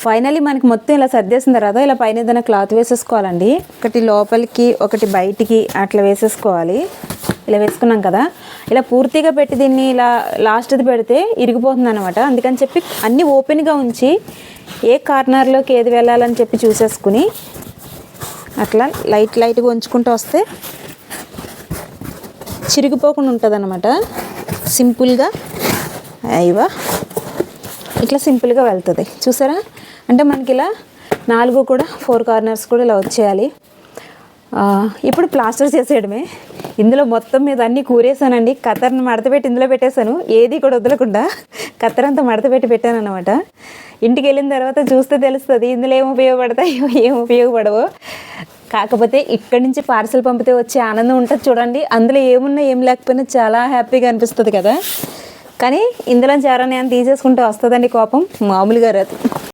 Finally మనకి మొత్తం ఇలా సర్దేసిన తర్వాత ఇలా పైన ఏదైనా క్లాత్ వేసేసుకోవాలండి. ఒకటి లోపలికి ఒకటి బయటికి అట్లా వేసేసుకోవాలి. ఇలా వేసుకున్నాం కదా, ఇలా పూర్తిగా పెట్టి దీన్ని ఇలా లాస్ట్ది పెడితే ఇరిగిపోతుంది అనమాట. అందుకని చెప్పి అన్నీ ఓపెన్గా ఉంచి ఏ కార్నర్లోకి ఏది వెళ్ళాలని చెప్పి చూసేసుకుని అట్లా లైట్గా ఉంచుకుంటూ వస్తే చిరిగిపోకుండా ఉంటుంది అనమాట. సింపుల్గా అయ్యవా ఇట్లా సింపుల్గా వెళ్తుంది చూసారా. అంటే మనకి ఇలా 4 కూడా 4 కార్నర్స్ కూడా ఇలా వచ్చేయాలి. ఇప్పుడు ప్లాస్టర్ చేసేయడమే. ఇందులో మొత్తం మీద అన్నీ కూరేసానండి. కత్తర్ని మడతపెట్టి ఇందులో పెట్టేశాను, ఏది కూడా వదలకుండా కత్తర్ అంతా మడతపెట్టి పెట్టాను అనమాట. ఇంటికి వెళ్ళిన తర్వాత చూస్తే తెలుస్తుంది ఇందులో ఏం ఉపయోగపడతాయో ఏం ఉపయోగపడవో. కాకపోతే ఇక్కడి నుంచి పార్సల్ పంపితే వచ్చే ఆనందం ఉంటుంది చూడండి. అందులో ఏమున్నా ఏం లేకపోయినా చాలా హ్యాపీగా అనిపిస్తుంది కదా. కానీ ఇందులో ఎవరైనా తీసేసుకుంటే వస్తుందండి కోపం, మామూలుగా రాదు.